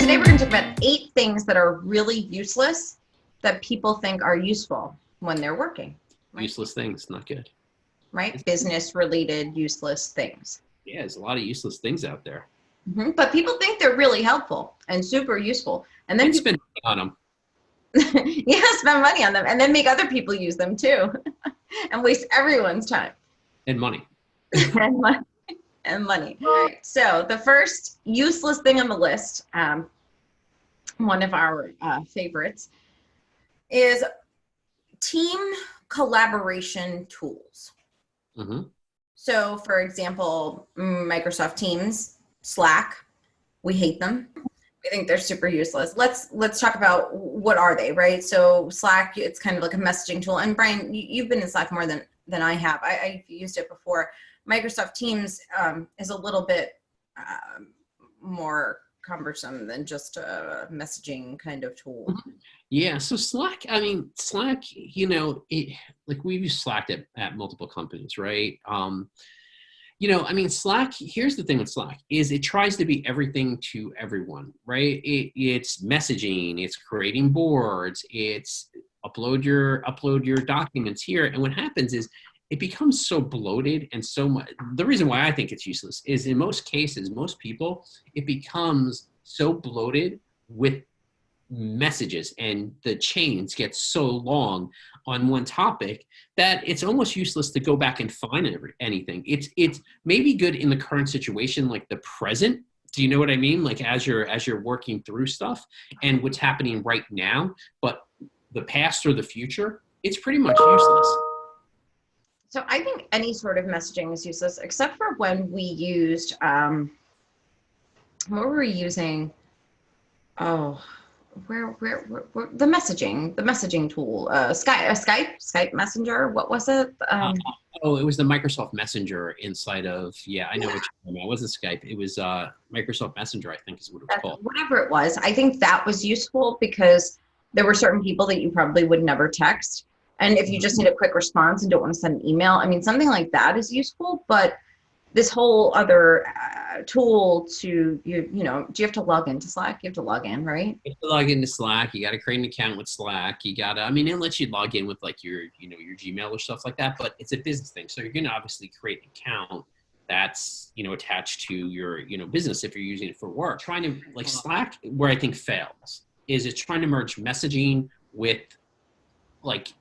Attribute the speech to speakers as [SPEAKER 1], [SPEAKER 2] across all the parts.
[SPEAKER 1] Today we're going to talk about 8 things that are really useless that people think are useful when they're working.
[SPEAKER 2] Right? Useless things, not good.
[SPEAKER 1] Right? Business related useless things.
[SPEAKER 2] Yeah, there's a lot of useless things out there.
[SPEAKER 1] Mm-hmm. But people think they're really helpful and super useful. And then
[SPEAKER 2] spend money on them.
[SPEAKER 1] Yeah, spend money on them and then make other people use them too and waste everyone's time.
[SPEAKER 2] And money.
[SPEAKER 1] And money. And money. All right. So the first useless thing on the list, one of our favorites, is team collaboration tools.
[SPEAKER 2] Mm-hmm.
[SPEAKER 1] So, for example, Microsoft Teams, Slack, we hate them. We think they're super useless. Let's talk about what are they, right? So Slack, it's kind of like a messaging tool. And Brian, you've been in Slack more than I have. I've used it before. Microsoft Teams is a little bit more cumbersome than just a messaging kind of tool.
[SPEAKER 2] Yeah, so Slack, you know, like we've used Slack at multiple companies, right? Slack, here's the thing with Slack, is it tries to be everything to everyone, right? It's messaging, it's creating boards, it's upload your documents here. And what happens is it becomes so bloated and so much. The reason why I think it's useless is in most cases, most people, it becomes so bloated with messages and the chains get so long on one topic that it's almost useless to go back and find anything. It's maybe good in the current situation, like the present. Do you know what I mean? Like as you're working through stuff and what's happening right now, but the past or the future, it's pretty much useless.
[SPEAKER 1] So I think any sort of messaging is useless, except for when we used, what were we using? Oh, where the messaging tool, Skype Messenger. What was it?
[SPEAKER 2] It was the Microsoft Messenger inside of, I know what you're talking about. It wasn't Skype. It was Microsoft Messenger, I think is what it was called.
[SPEAKER 1] Whatever it was. I think that was useful because there were certain people that you probably would never text. And if you just need a quick response and don't want to send an email, I mean, something like that is useful. But this whole other tool to, do you have to log into Slack? You have to log in, right?
[SPEAKER 2] You have to log into Slack. You got to create an account with Slack. You got to, it lets you log in with like your Gmail or stuff like that. But it's a business thing. So you're going to obviously create an account that's, attached to your, business if you're using it for work. Trying to, like Slack, where I think fails, is it's trying to merge messaging with like,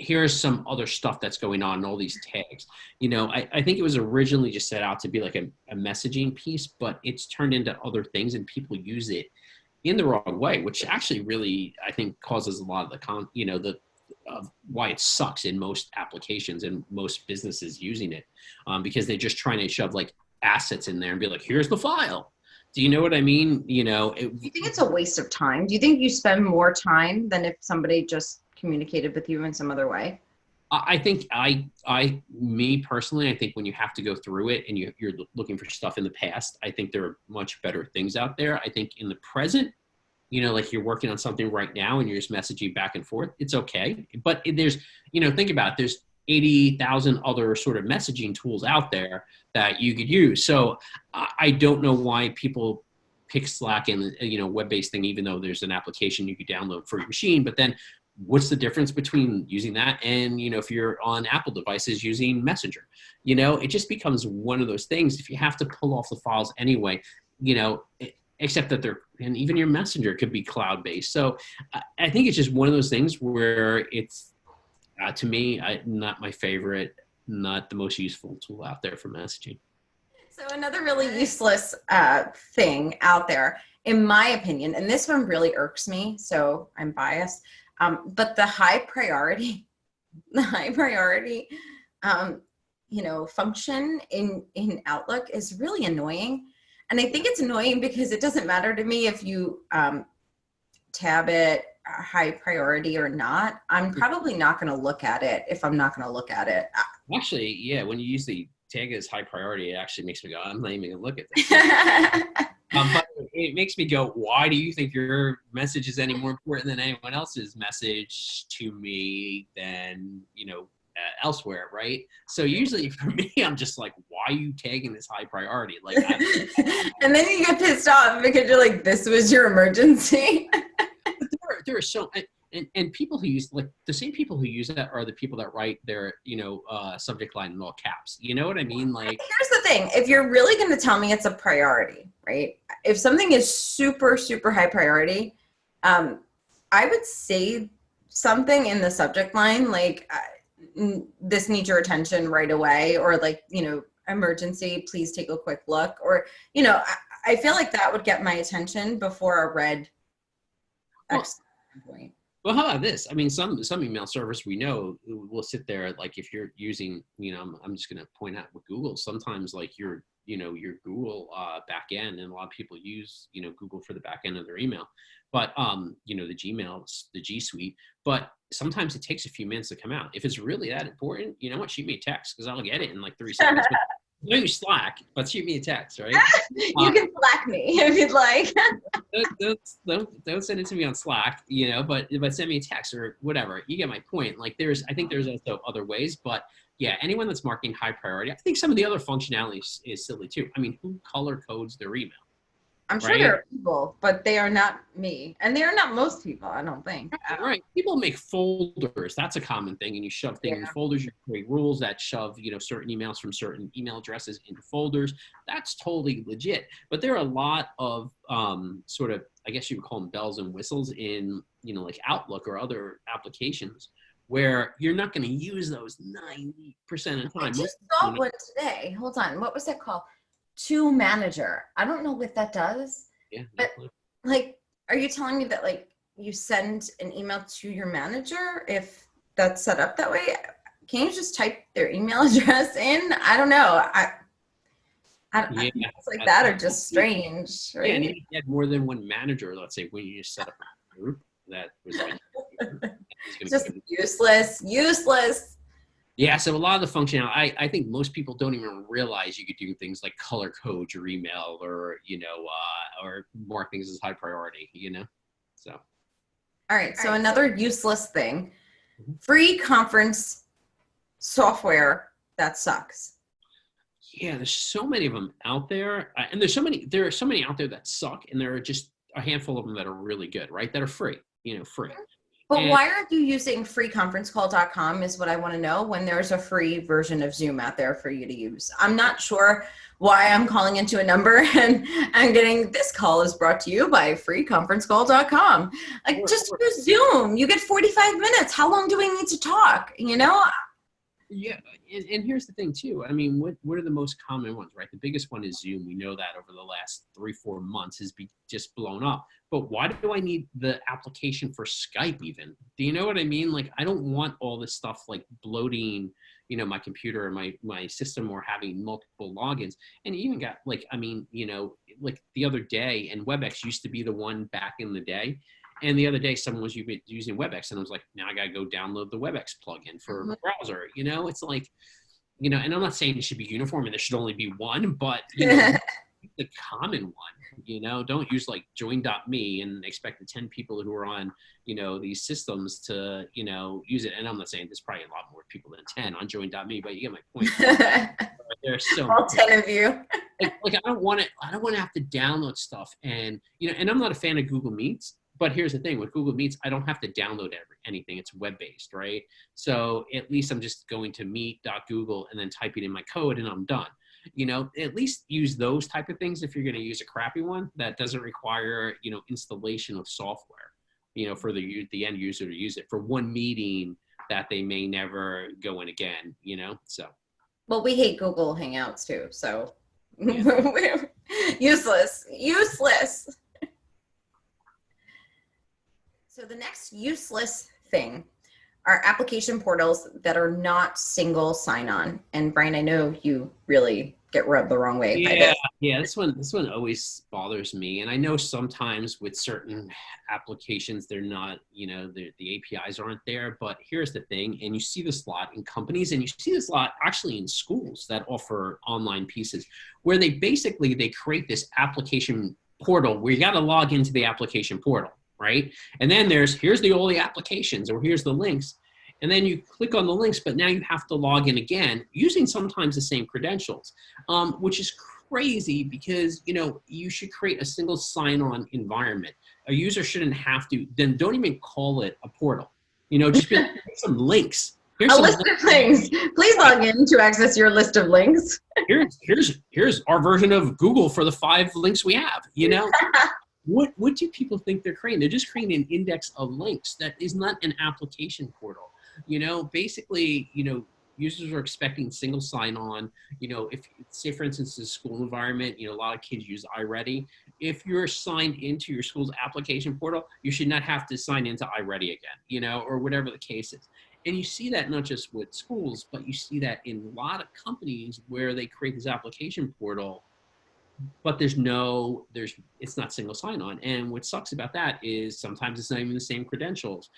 [SPEAKER 2] here's some other stuff that's going on in all these tags. I think it was originally just set out to be like a messaging piece, but it's turned into other things and people use it in the wrong way, which actually really, I think, causes a lot of why it sucks in most applications and most businesses using it, because they're just trying to shove like assets in there and be like, here's the file. Do you know what I mean? Do you
[SPEAKER 1] think it's a waste of time? Do you think you spend more time than if somebody just communicated with you in some other way?
[SPEAKER 2] I think me personally, I think when you have to go through it and you're looking for stuff in the past, I think there are much better things out there. I think in the present, like you're working on something right now and you're just messaging back and forth, it's okay. But there's, think about it, there's 80,000 other sort of messaging tools out there that you could use. So I don't know why people pick Slack and, web-based thing, even though there's an application you could download for your machine, but then what's the difference between using that and, if you're on Apple devices using Messenger? It just becomes one of those things. If you have to pull off the files anyway, except that and even your Messenger could be cloud-based. So I think it's just one of those things where it's, to me, not my favorite, not the most useful tool out there for messaging.
[SPEAKER 1] So another really useless thing out there, in my opinion, and this one really irks me, so I'm biased, but the high priority, function in Outlook is really annoying. And I think it's annoying because it doesn't matter to me if you tab it high priority or not. I'm probably not going to look at it if I'm not going to look at it.
[SPEAKER 2] Actually, yeah, when you use the tag as high priority, it actually makes me go, I'm not even going to look at this. But it makes me go, why do you think your message is any more important than anyone else's message to me than, elsewhere, right? So usually for me, I'm just like, why are you tagging this high priority? Like,
[SPEAKER 1] And then you get pissed off because you're like, this was your emergency.
[SPEAKER 2] There are so, and people who use, like, the same people who use that are the people that write their, subject line in all caps. You know what I mean? Like,
[SPEAKER 1] here's the thing. If you're really going to tell me it's a priority, right? If something is super, super high priority, I would say something in the subject line, like, this needs your attention right away, or like, emergency, please take a quick look, or, I feel like that would get my attention before a red point.
[SPEAKER 2] Well, how about this? I mean, some email servers we know will sit there, like, if you're using, I'm just going to point out with Google, sometimes like your Google back end, and a lot of people use, Google for the back end of their email, but, the Gmail, the G Suite, but sometimes it takes a few minutes to come out. If it's really that important, you know what, shoot me a text, because I'll get it in like 3 seconds. But I know you Slack, but shoot me a text, right?
[SPEAKER 1] You can Slack me if you'd like.
[SPEAKER 2] Don't send it to me on Slack, but send me a text or whatever. You get my point. Like, I think there's also other ways, but yeah, anyone that's marking high priority, I think some of the other functionality is silly too. I mean, who color codes their email?
[SPEAKER 1] I'm sure there are people, but they are not me. And they are not most people, I don't think.
[SPEAKER 2] Right. People make folders. That's a common thing. And you shove things in folders. You create rules that shove, certain emails from certain email addresses into folders. That's totally legit. But there are a lot of sort of, I guess you would call them bells and whistles in, like Outlook or other applications where you're not going to use those 90% of the time.
[SPEAKER 1] I just saw one today. Hold on. What was that called? To manager. I don't know what that does.
[SPEAKER 2] Yeah.
[SPEAKER 1] But like, are you telling me that like you send an email to your manager if that's set up that way? Can you just type their email address in? I don't know. I things like that are just strange, right?
[SPEAKER 2] Yeah, and you had more than one manager. Let's say when you just set up a group that was
[SPEAKER 1] just useless.
[SPEAKER 2] Yeah, so a lot of the functionality, I think most people don't even realize you could do things like color code your email, or or mark things as high priority, So.
[SPEAKER 1] All right. So another useless thing, free conference software that sucks.
[SPEAKER 2] Yeah, there's so many of them out there, and there are so many out there that suck, and there are just a handful of them that are really good, right? That are free, free.
[SPEAKER 1] But why aren't you using freeconferencecall.com is what I want to know, when there's a free version of Zoom out there for you to use. I'm not sure why I'm calling into a number and I'm getting, this call is brought to you by freeconferencecall.com. Like, just use Zoom. You get 45 minutes. How long do we need to talk?
[SPEAKER 2] Yeah, and here's the thing too. I mean, what are the most common ones, right? The biggest one is Zoom. We know that over the last 3-4 months has just blown up. But why do I need the application for Skype even? Do you know what I mean? Like, I don't want all this stuff like bloating, my computer or my system, or having multiple logins. And you even got like, like the other day, and WebEx used to be the one back in the day. And the other day, someone was using WebEx, and I was like, now I got to go download the WebEx plugin for the browser. It's like, and I'm not saying it should be uniform and there should only be one, but the common one, don't use like join.me and expect the 10 people who are on, these systems to, use it. And I'm not saying there's probably a lot more people than 10 on join.me, but you get my point. There's so
[SPEAKER 1] all 10 of you.
[SPEAKER 2] like I don't want to have to download stuff, and, and I'm not a fan of Google Meets. But here's the thing, with Google Meets, I don't have to download anything. It's web-based, right? So at least I'm just going to meet.google and then typing in my code and I'm done. At least use those type of things if you're going to use a crappy one that doesn't require, installation of software, for the end user to use it for one meeting that they may never go in again, so. Well,
[SPEAKER 1] we hate Google Hangouts too, so yeah. Useless. So the next useless thing are application portals that are not single sign-on. And Brian, I know you really get rubbed the wrong way by this.
[SPEAKER 2] Yeah, this one always bothers me. And I know sometimes with certain applications, they're not, the APIs aren't there. But here's the thing, and you see this a lot in companies, and you see this a lot actually in schools that offer online pieces, where they create this application portal where you got to log into the application portal. Right? And then here's all the applications, or here's the links. And then you click on the links, but now you have to log in again using sometimes the same credentials, which is crazy because, you should create a single sign-on environment. A user shouldn't have to, then don't even call it a portal. Just be like, here's some links. Here's
[SPEAKER 1] A
[SPEAKER 2] some
[SPEAKER 1] list of things. Please log in to access your list of links.
[SPEAKER 2] Here's our version of Google for the 5 links we have, What do people think they're creating? They're just creating an index of links that is not an application portal. Basically, users are expecting single sign-on. If, say, for instance, the school environment, a lot of kids use iReady. If you're signed into your school's application portal, you should not have to sign into iReady again, or whatever the case is. And you see that not just with schools, but you see that in a lot of companies where they create this application portal, but it's not single sign-on. And what sucks about that is sometimes it's not even the same credentials.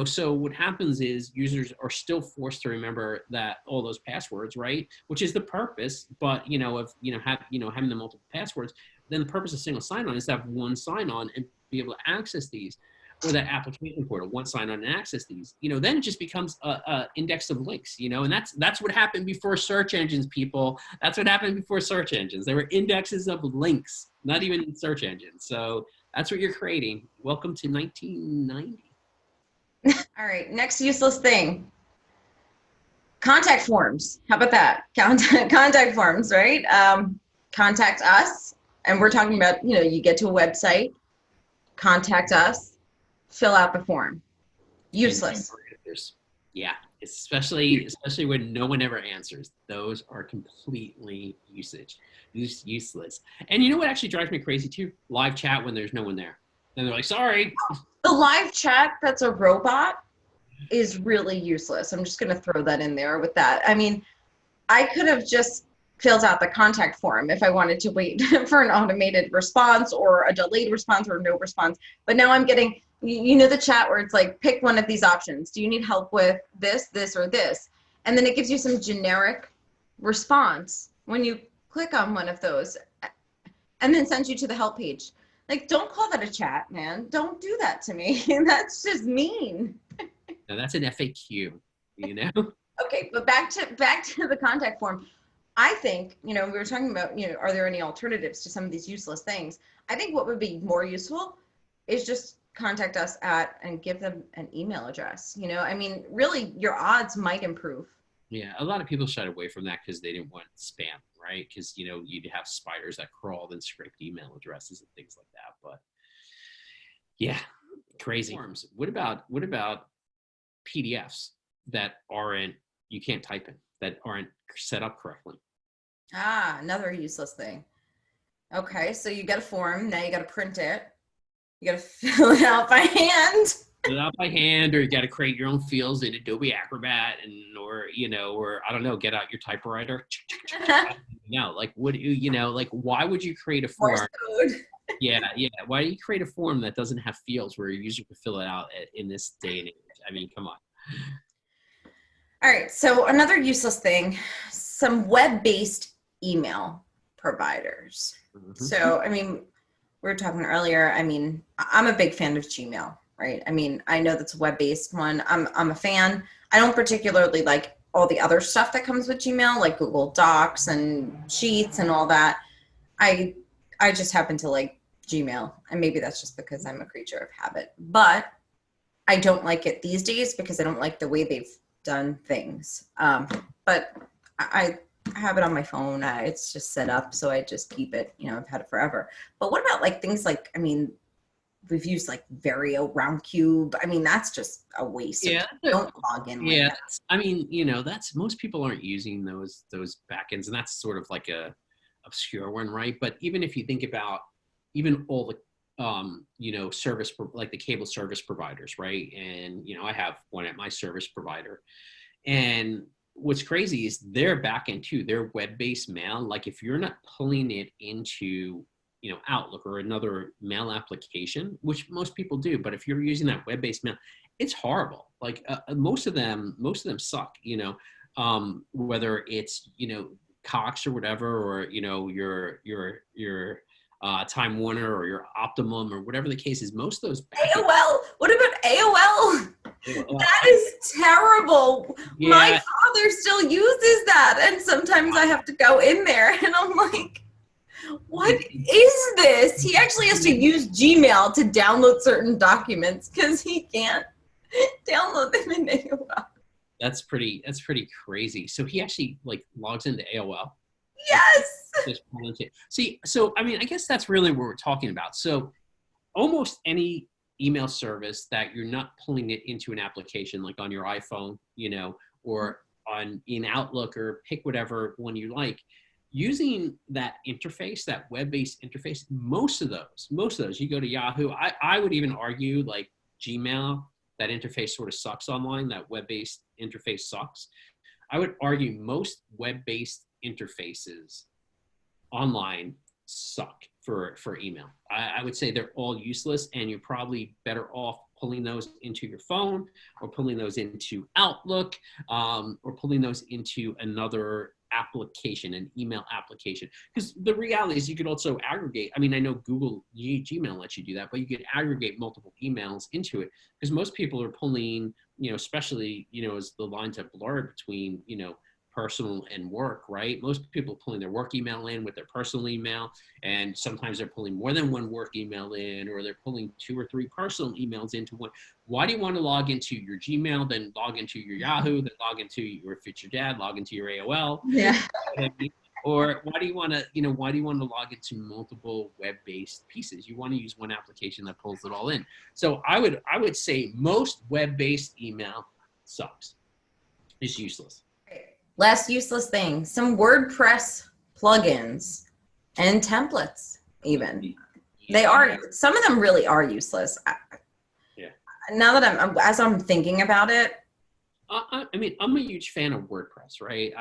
[SPEAKER 2] So what happens is users are still forced to remember that all those passwords, right? Which is the purpose, but having the multiple passwords, then the purpose of single sign-on is to have one sign-on and be able to access these, or that application portal, one sign-on and access these. Then it just becomes a index of links, and that's what happened before search engines, people. That's what happened before search engines. There were indexes of links, not even search engines. So that's what you're creating. Welcome to 1990.
[SPEAKER 1] All right, next useless thing. Contact forms. How about that? Contact forms, right? Contact us, and we're talking about, you get to a website, contact us, fill out the form. Useless.
[SPEAKER 2] Yeah, especially when no one ever answers. Those are completely useless. And you know what actually drives me crazy too? Live chat when there's no one there. And they're like, sorry.
[SPEAKER 1] The live chat that's a robot is really useless. I'm just going to throw that in there with that. I mean, I could have just filled out the contact form if I wanted to wait for an automated response or a delayed response or no response. But now I'm getting, the chat where it's like, pick one of these options. Do you need help with this, this, or this? And then it gives you some generic response when you click on one of those and then sends you to the help page. Like, don't call that a chat, man. Don't do that to me. That's just mean.
[SPEAKER 2] No, that's an FAQ,
[SPEAKER 1] Okay, but back to the contact form. I think, we were talking about, are there any alternatives to some of these useless things? I think what would be more useful is just contact us at and give them an email address. I mean, really, your odds might improve.
[SPEAKER 2] Yeah, a lot of people shied away from that because they didn't want spam, right? Because, you'd have spiders that crawled and scraped email addresses and things like that. But yeah, crazy. Forms. What about PDFs that you can't type in, that aren't set up correctly?
[SPEAKER 1] Ah, another useless thing. Okay, so you get a form, now you got to print it. You got to fill it out by hand.
[SPEAKER 2] Fill it out by hand, or you got to create your own fields in Adobe Acrobat, or I don't know, get out your typewriter. Like what why would you create a form?
[SPEAKER 1] Morse code.
[SPEAKER 2] Yeah. Why do you create a form that doesn't have fields where your user can fill it out in this day and age? I mean, come on.
[SPEAKER 1] All right, so another useless thing, some web-based email providers. Mm-hmm. So, I mean, we were talking earlier, I mean, I'm a big fan of Gmail, right? I mean, I know that's a web-based one. I'm a fan. I don't particularly like all the other stuff that comes with Gmail, like Google Docs and Sheets and all that. I just happen to like Gmail, and maybe that's just because I'm a creature of habit. But I don't like it these days because I don't like the way they've done things. But I have it on my phone. It's just set up, so I just keep it. I've had it forever. But what about like things like, I mean, we've used like Vario, Roundcube. I mean, that's just a waste.
[SPEAKER 2] Yeah.
[SPEAKER 1] Don't log in.
[SPEAKER 2] Yeah.
[SPEAKER 1] Like that.
[SPEAKER 2] I mean, that's, most people aren't using those backends, and that's sort of like a obscure one, right? But even if you think about even all the like the cable service providers, right? And, I have one at my service provider. And what's crazy is their backend too, their web-based mail. Like if you're not pulling it into, Outlook or another mail application, which most people do, but if you're using that web-based mail, it's horrible. Like most of them suck, whether it's, Cox or whatever, or, your Time Warner or your Optimum or whatever the case is, most of those
[SPEAKER 1] AOL. What about AOL? That is terrible. Yeah. My father still uses that, and sometimes I have to go in there and I'm like, What is this? He actually has to use Gmail to download certain documents because he can't download them in AOL.
[SPEAKER 2] That's pretty crazy. So he actually like logs into AOL.
[SPEAKER 1] Yes.
[SPEAKER 2] See, so I mean, I guess that's really what we're talking about. So almost any email service that you're not pulling it into an application, like on your iPhone, you know, or in Outlook, or pick whatever one you like, using that interface, that web-based interface, most of those, you go to Yahoo. I would even argue like Gmail, that interface sort of sucks online. That web-based interface sucks. I would argue most web-based interfaces online suck for email. I would say they're all useless, and you're probably better off pulling those into your phone, or pulling those into Outlook, or pulling those into another application, an email application. Because the reality is you could also aggregate. I mean, I know Google Gmail lets you do that, but you could aggregate multiple emails into it, because most people are pulling, you know, especially, you know, as the lines have blurred between, you know, personal and work, right? Most people are pulling their work email in with their personal email, and sometimes they're pulling more than one work email in, or they're pulling 2 or 3 personal emails into one. Why do you want to log into your Gmail, then log into your Yahoo, then log into your, if it's your dad, log into your AOL?
[SPEAKER 1] Yeah.
[SPEAKER 2] Or why do you want to, you know, why do you want to log into multiple web-based pieces? You want to use one application that pulls it all in. So I would say most web-based email sucks. It's useless.
[SPEAKER 1] Last useless thing, some WordPress plugins and templates even. They are, some of them really are useless.
[SPEAKER 2] Yeah.
[SPEAKER 1] Now that as I'm thinking about it.
[SPEAKER 2] I mean, I'm a huge fan of WordPress, right?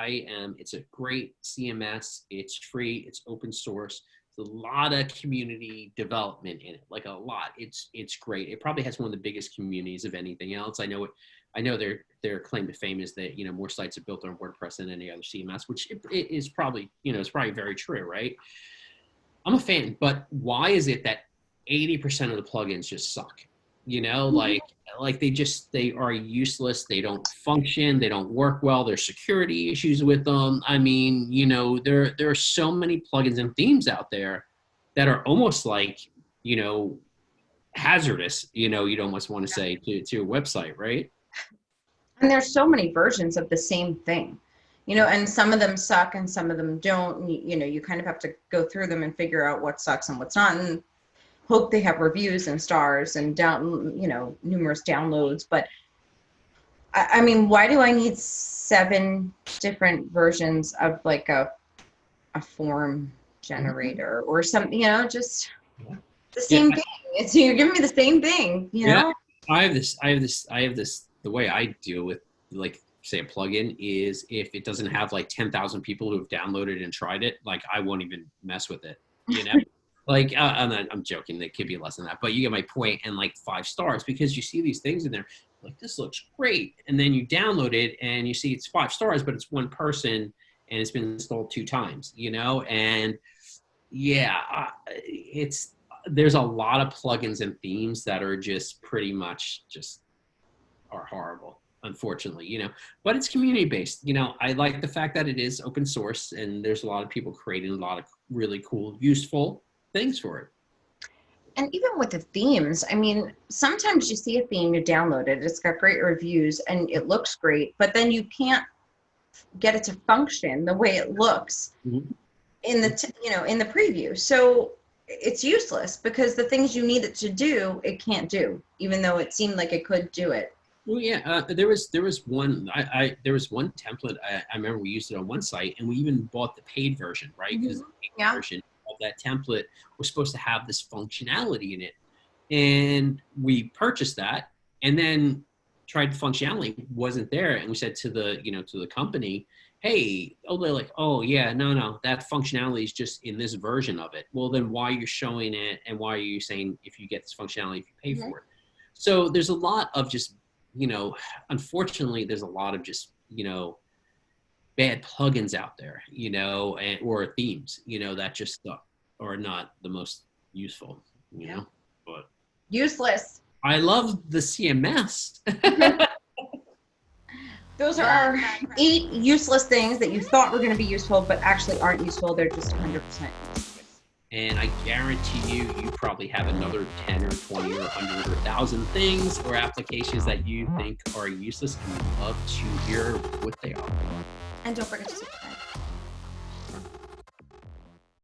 [SPEAKER 2] It's a great CMS. It's free. It's open source. There's a lot of community development in it, like a lot. It's great. It probably has one of the biggest communities of anything else. I know their claim to fame is that, you know, more sites are built on WordPress than any other CMS, which it is probably, you know, it's probably very true, right? I'm a fan, but why is it that 80% of the plugins just suck? You know, like they are useless. They don't function. They don't work well. There's security issues with them. I mean, you know, there are so many plugins and themes out there that are almost like, you know, hazardous, you know, you'd almost want to say to a website, right?
[SPEAKER 1] And there's so many versions of the same thing, you know, and some of them suck and some of them don't. You know, you kind of have to go through them and figure out what sucks and what's not, and hope they have reviews and stars and you know, numerous downloads. But I mean, why do I need 7 different versions of like a form generator or something, you know, just the same thing. It's, you're giving me the same thing, you know?
[SPEAKER 2] I have this, the way I deal with, like, say a plugin is if it doesn't have like 10,000 people who have downloaded and tried it, like I won't even mess with it, you know? Like, I'm joking, it could be less than that, but you get my point. And like 5 stars, because you see these things in there, like, this looks great. And then you download it and you see it's 5 stars, but it's one person and it's been installed 2 times, you know? And yeah, there's a lot of plugins and themes that are just pretty much just are horrible, unfortunately, you know, but it's community based. You know, I like the fact that it is open source and there's a lot of people creating a lot of really cool, useful things for it.
[SPEAKER 1] And even with the themes, I mean, sometimes you see a theme, you download it, it's got great reviews and it looks great, but then you can't get it to function the way it looks in the, you know, in the preview. So it's useless because the things you need it to do, it can't do, even though it seemed like it could do it.
[SPEAKER 2] Well, yeah, there was one template. I remember we used it on one site, and we even bought the paid version, right? Because the paid version of that template was supposed to have this functionality in it, and we purchased that, and then tried the functionality, wasn't there, and we said to the company, hey, they're like, oh yeah, no, that functionality is just in this version of it. Well, then why are you showing it, and why are you saying if you get this functionality, if you pay for it? So there's a lot of just, you know, unfortunately, there's a lot of just, you know, bad plugins out there, you know, or themes, you know, that just are not the most useful, you know, but
[SPEAKER 1] useless.
[SPEAKER 2] I love the CMS.
[SPEAKER 1] Those are our 8 useless things that you thought were going to be useful, but actually aren't useful. They're just 100% useless.
[SPEAKER 2] And I guarantee you, you probably have another 10 or 20 or 100 or 1,000 things or applications that you think are useless, and we'd love to hear what they are.
[SPEAKER 1] And don't forget to subscribe.